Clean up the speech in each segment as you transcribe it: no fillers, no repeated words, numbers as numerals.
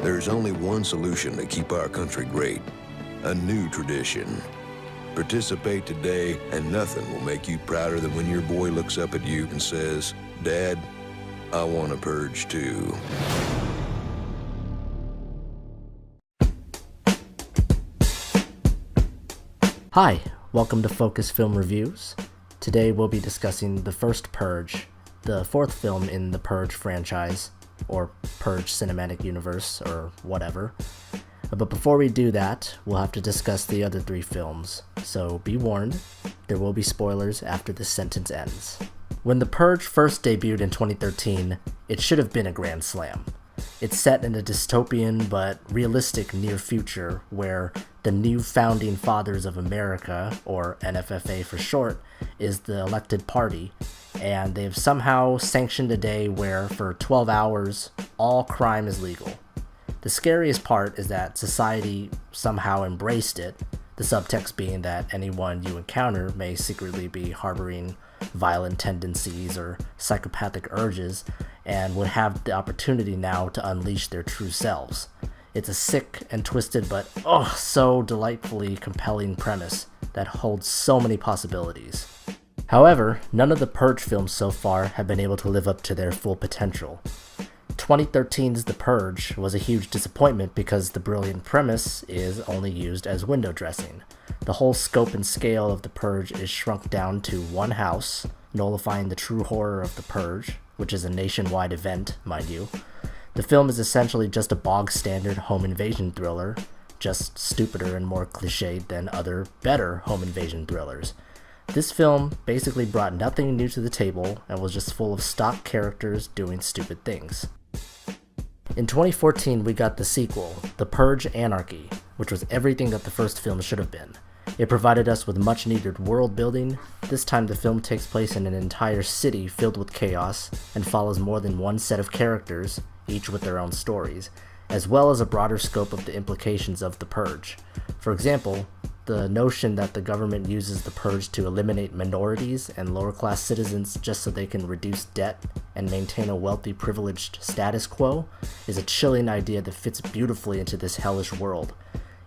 There's only one solution to keep our country great. A new tradition. Participate today, and nothing will make you prouder than when your boy looks up at you and says, "Dad, I want to purge too." Hi, welcome to Focus Film Reviews. Today we'll be discussing The First Purge, the fourth film in the Purge franchise, or Purge Cinematic Universe, or whatever. But before we do that, we'll have to discuss the other three films, so be warned, there will be spoilers after this sentence ends. When The Purge first debuted in 2013, it should have been a grand slam. It's set in a dystopian but realistic near future where the new Founding Fathers of America, or NFFA for short, is the elected party, and they've somehow sanctioned a day where for 12 hours, all crime is legal. The scariest part is that society somehow embraced it, the subtext being that anyone you encounter may secretly be harboring violent tendencies or psychopathic urges and would have the opportunity now to unleash their true selves. It's a sick and twisted but so delightfully compelling premise that holds so many possibilities. However, none of the Purge films so far have been able to live up to their full potential. 2013's The Purge was a huge disappointment because the brilliant premise is only used as window dressing. The whole scope and scale of The Purge is shrunk down to one house, nullifying the true horror of The Purge, which is a nationwide event, mind you. The film is essentially just a bog-standard home invasion thriller, just stupider and more cliched than other, better home invasion thrillers. This film basically brought nothing new to the table and was just full of stock characters doing stupid things. In 2014, we got the sequel, The Purge Anarchy, which was everything that the first film should have been. It provided us with much needed world building. This time the film takes place in an entire city filled with chaos and follows more than one set of characters, each with their own stories, as well as a broader scope of the implications of the Purge. For example, the notion that the government uses the Purge to eliminate minorities and lower-class citizens just so they can reduce debt and maintain a wealthy, privileged status quo is a chilling idea that fits beautifully into this hellish world.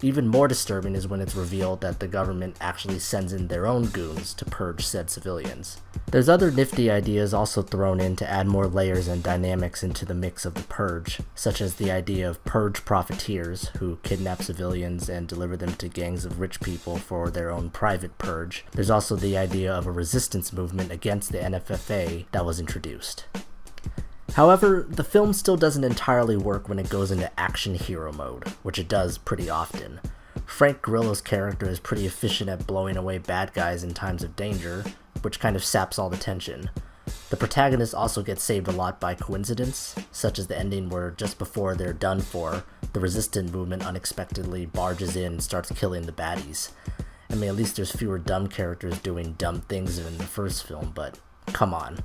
Even more disturbing is when it's revealed that the government actually sends in their own goons to purge said civilians. There's other nifty ideas also thrown in to add more layers and dynamics into the mix of the Purge, such as the idea of purge profiteers who kidnap civilians and deliver them to gangs of rich people for their own private purge. There's also the idea of a resistance movement against the NFFA that was introduced. However, the film still doesn't entirely work when it goes into action hero mode, which it does pretty often. Frank Grillo's character is pretty efficient at blowing away bad guys in times of danger, which kind of saps all the tension. The protagonist also gets saved a lot by coincidence, such as the ending where just before they're done for, the resistance movement unexpectedly barges in and starts killing the baddies. I mean, at least there's fewer dumb characters doing dumb things than in the first film, but come on.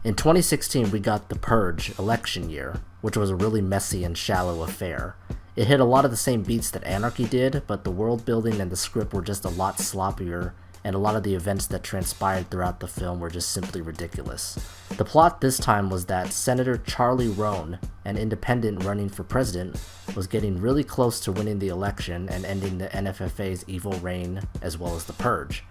In 2016, we got The Purge Election Year, which was a really messy and shallow affair. It hit a lot of the same beats that Anarchy did, but the world building and the script were just a lot sloppier, and a lot of the events that transpired throughout the film were just simply ridiculous. The plot this time was that Senator Charlie Roan, an independent running for president, was getting really close to winning the election and ending the NFFA's evil reign, as well as the Purge.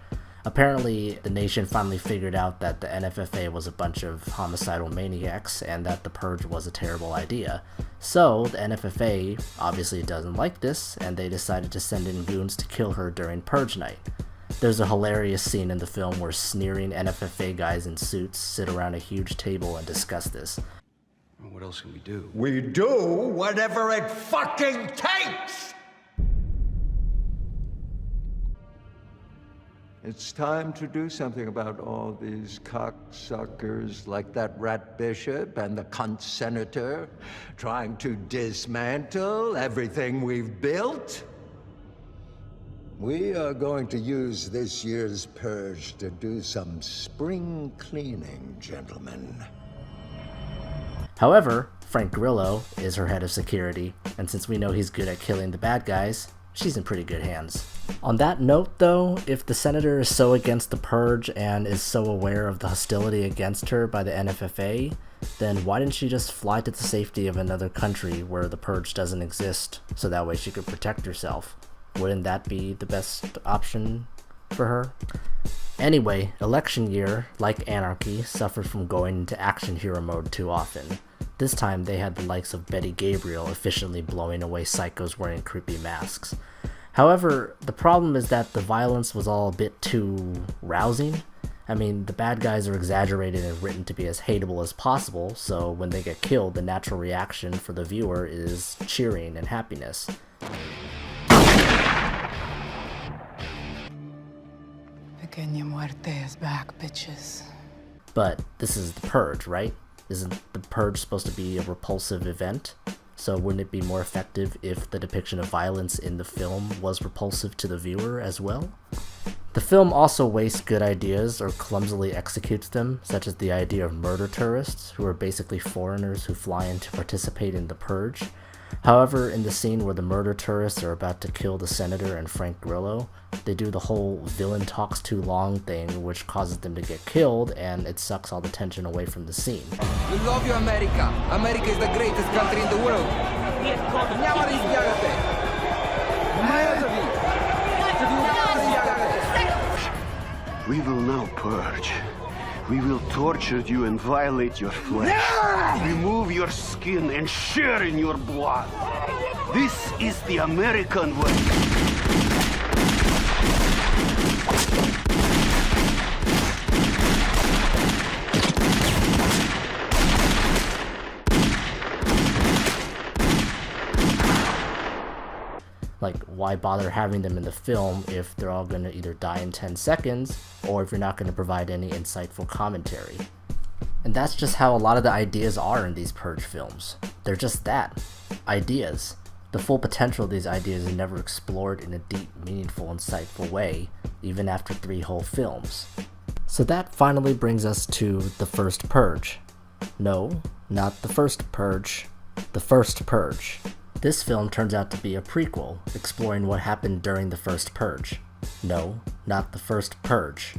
Apparently, the nation finally figured out that the NFFA was a bunch of homicidal maniacs and that the Purge was a terrible idea. So, the NFFA obviously doesn't like this, and they decided to send in goons to kill her during Purge night. There's a hilarious scene in the film where sneering NFFA guys in suits sit around a huge table and discuss this. What else can we do? We do whatever it fucking takes! It's time to do something about all these cocksuckers like that rat bishop and the cunt senator trying to dismantle everything we've built. We are going to use this year's purge to do some spring cleaning, gentlemen. However, Frank Grillo is her head of security, and since we know he's good at killing the bad guys, she's in pretty good hands. On that note though, if the senator is so against the Purge and is so aware of the hostility against her by the NFFA, then why didn't she just fly to the safety of another country where the Purge doesn't exist, so that way she could protect herself? Wouldn't that be the best option for her? Anyway, election year, like Anarchy, suffered from going into action hero mode too often. This time they had the likes of Betty Gabriel efficiently blowing away psychos wearing creepy masks. However, the problem is that the violence was all a bit too rousing. I mean, the bad guys are exaggerated and written to be as hateable as possible, so when they get killed, the natural reaction for the viewer is cheering and happiness. Pequeña Muerte is back, bitches. But this is the Purge, right? Isn't the Purge supposed to be a repulsive event? So wouldn't it be more effective if the depiction of violence in the film was repulsive to the viewer as well? The film also wastes good ideas or clumsily executes them, such as the idea of murder tourists, who are basically foreigners who fly in to participate in the Purge. However, in the scene where the murder tourists are about to kill the senator and Frank Grillo, they do the whole villain talks too long thing, which causes them to get killed, and it sucks all the tension away from the scene. We love you, America. America is the greatest country in the world. We will now purge. We will torture you and violate your flesh. Remove your skin and share in your blood. This is the American way. Like, why bother having them in the film if they're all going to either die in 10 seconds, or if you're not going to provide any insightful commentary? And that's just how a lot of the ideas are in these Purge films. They're just that. Ideas. The full potential of these ideas is never explored in a deep, meaningful, insightful way, even after 3 whole films. So that finally brings us to the First Purge. No, not the First Purge. The First Purge. This film turns out to be a prequel, exploring what happened during the First Purge. No, not the First Purge.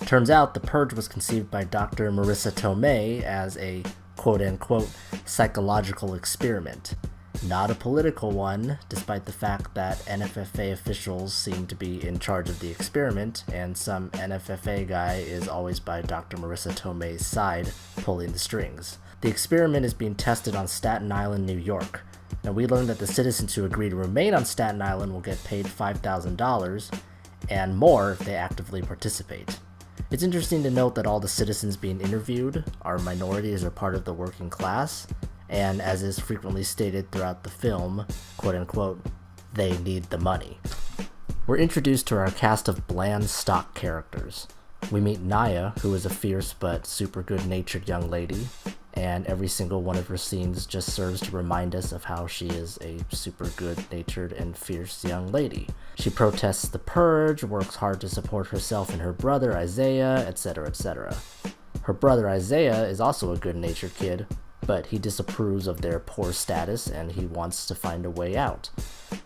Turns out the Purge was conceived by Dr. Marissa Tomei as a quote-unquote psychological experiment. Not a political one, despite the fact that NFFA officials seem to be in charge of the experiment, and some NFFA guy is always by Dr. Marissa Tomei's side, pulling the strings. The experiment is being tested on Staten Island, New York. Now, we learned that the citizens who agree to remain on Staten Island will get paid $5,000 and more if they actively participate. It's interesting to note that all the citizens being interviewed are minorities or part of the working class, and as is frequently stated throughout the film, quote-unquote, they need the money. We're introduced to our cast of bland stock characters. We meet Naya, who is a fierce but super good-natured young lady, and every single one of her scenes just serves to remind us of how she is a super good-natured and fierce young lady. She protests the Purge, works hard to support herself and her brother Isaiah, etc., etc. Her brother Isaiah is also a good-natured kid, but he disapproves of their poor status and he wants to find a way out.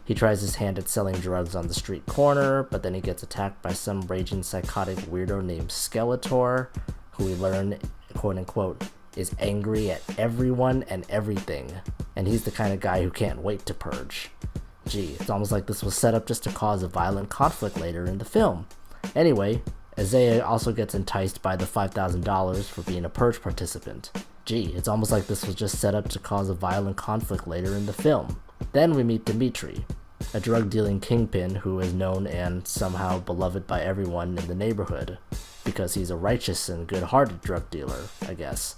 He tries his hand at selling drugs on the street corner, but then he gets attacked by some raging psychotic weirdo named Skeletor, who we learn, quote-unquote, is angry at everyone and everything, and he's the kind of guy who can't wait to purge. Gee, it's almost like this was set up just to cause a violent conflict later in the film. Anyway, Isaiah also gets enticed by the $5,000 for being a purge participant. Gee, it's almost like this was just set up to cause a violent conflict later in the film. Then we meet Dimitri, a drug-dealing kingpin who is known and somehow beloved by everyone in the neighborhood, because he's a righteous and good-hearted drug dealer, I guess.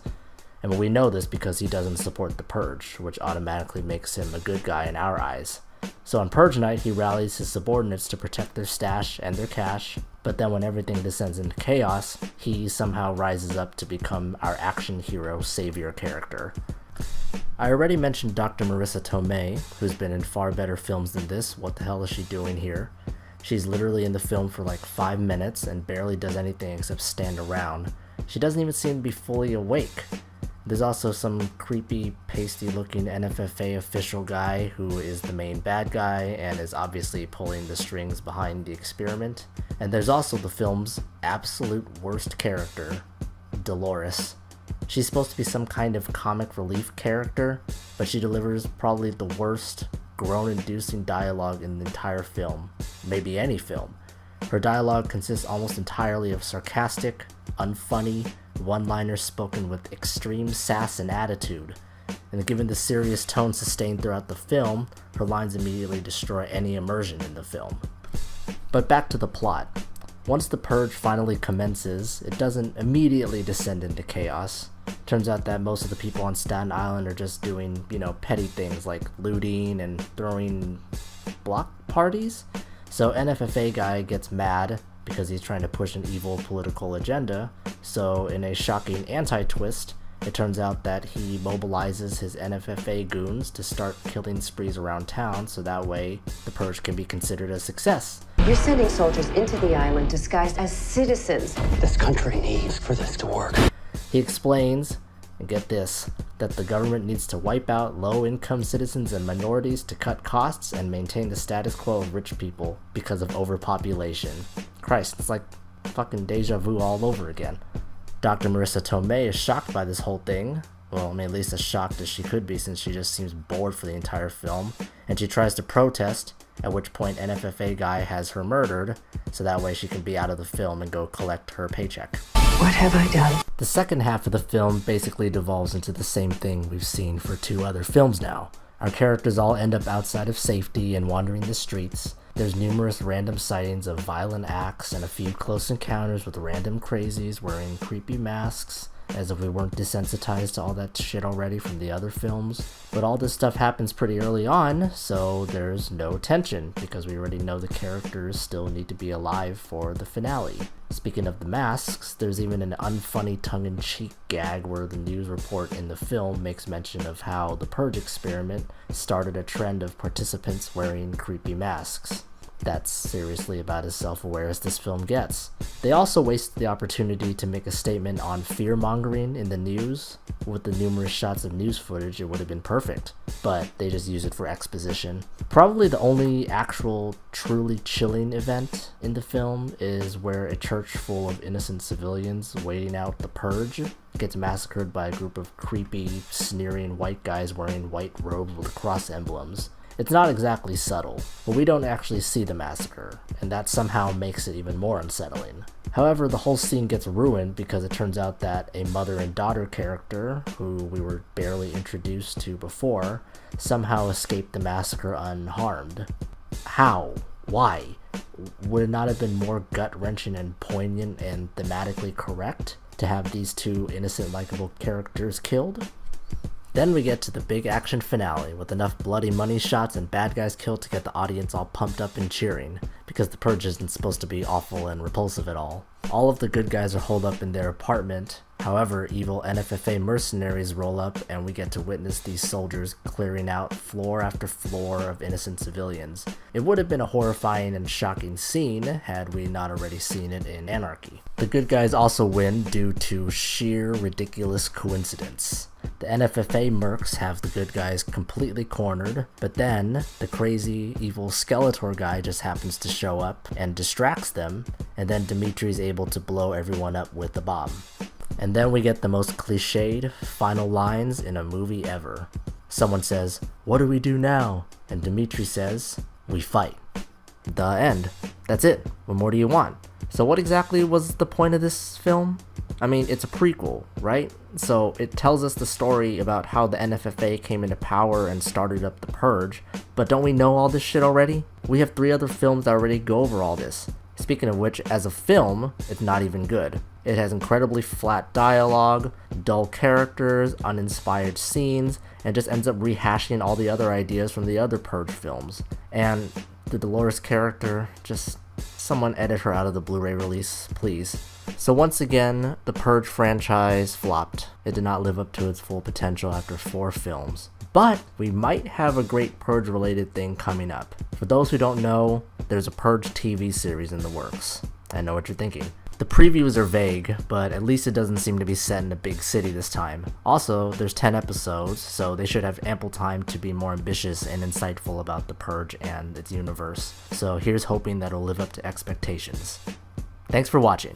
And we know this because he doesn't support the Purge, which automatically makes him a good guy in our eyes. So on Purge night, he rallies his subordinates to protect their stash and their cash, but then when everything descends into chaos, he somehow rises up to become our action hero savior character. I already mentioned Dr. Marissa Tomei, who's been in far better films than this. What the hell is she doing here? She's literally in the film for like 5 minutes and barely does anything except stand around. She doesn't even seem to be fully awake. There's also some creepy, pasty-looking NFFA official guy who is the main bad guy and is obviously pulling the strings behind the experiment. And there's also the film's absolute worst character, Dolores. She's supposed to be some kind of comic relief character, but she delivers probably the worst, groan-inducing dialogue in the entire film, maybe any film. Her dialogue consists almost entirely of sarcastic, unfunny, one-liners spoken with extreme sass and attitude, and given the serious tone sustained throughout the film, her lines immediately destroy any immersion in the film. But back to the plot. Once the purge finally commences, it doesn't immediately descend into chaos. Turns out that most of the people on Staten Island are just doing, petty things like looting and throwing block parties. So NFFA guy gets mad because he's trying to push an evil political agenda. So in a shocking anti-twist, it turns out that he mobilizes his NFFA goons to start killing sprees around town, so that way the purge can be considered a success. You're sending soldiers into the island disguised as citizens. This country needs for this to work. He explains, and get this, that the government needs to wipe out low-income citizens and minorities to cut costs and maintain the status quo of rich people because of overpopulation. Christ, it's like fucking deja vu all over again. Dr. Marissa Tomei is shocked by this whole thing. Well, at least as shocked as she could be since she just seems bored for the entire film. And she tries to protest, at which point NFFA guy has her murdered, so that way she can be out of the film and go collect her paycheck. What have I done? The second half of the film basically devolves into the same thing we've seen for 2 other films now. Our characters all end up outside of safety and wandering the streets. There's numerous random sightings of violent acts and a few close encounters with random crazies wearing creepy masks, as if we weren't desensitized to all that shit already from the other films. But all this stuff happens pretty early on, so there's no tension, because we already know the characters still need to be alive for the finale. Speaking of the masks, there's even an unfunny tongue-in-cheek gag where the news report in the film makes mention of how the Purge experiment started a trend of participants wearing creepy masks. That's seriously about as self-aware as this film gets. They also wasted the opportunity to make a statement on fear-mongering in the news. With the numerous shots of news footage, it would have been perfect, but they just use it for exposition. Probably the only actual truly chilling event in the film is where a church full of innocent civilians waiting out the purge gets massacred by a group of creepy, sneering white guys wearing white robes with cross emblems. It's not exactly subtle, but we don't actually see the massacre, and that somehow makes it even more unsettling. However, the whole scene gets ruined because it turns out that a mother and daughter character, who we were barely introduced to before, somehow escaped the massacre unharmed. How? Why? Would it not have been more gut-wrenching and poignant and thematically correct to have these 2 innocent, likable characters killed? Then we get to the big action finale with enough bloody money shots and bad guys killed to get the audience all pumped up and cheering, because the purge isn't supposed to be awful and repulsive at all. All of the good guys are holed up in their apartment. However, evil NFFA mercenaries roll up and we get to witness these soldiers clearing out floor after floor of innocent civilians. It would have been a horrifying and shocking scene had we not already seen it in Anarchy. The good guys also win due to sheer ridiculous coincidence. The NFFA mercs have the good guys completely cornered, but then the crazy, evil Skeletor guy just happens to show up and distracts them, and then Dimitri's able to blow everyone up with the bomb. And then we get the most cliched final lines in a movie ever. Someone says, "What do we do now?" And Dimitri says, "We fight." The end. That's it. What more do you want? So what exactly was the point of this film? It's a prequel, right? So it tells us the story about how the NFFA came into power and started up the Purge, but don't we know all this shit already? We have 3 other films that already go over all this. Speaking of which, as a film, it's not even good. It has incredibly flat dialogue, dull characters, uninspired scenes, and just ends up rehashing all the other ideas from the other Purge films. And the Dolores character, just someone edit her out of the Blu-ray release, please. So once again, the Purge franchise flopped. It did not live up to its full potential after 4 films. But we might have a great Purge-related thing coming up. For those who don't know, there's a Purge TV series in the works. I know what you're thinking. The previews are vague, but at least it doesn't seem to be set in a big city this time. Also, there's 10 episodes, so they should have ample time to be more ambitious and insightful about The Purge and its universe. So here's hoping that it'll live up to expectations. Thanks for watching.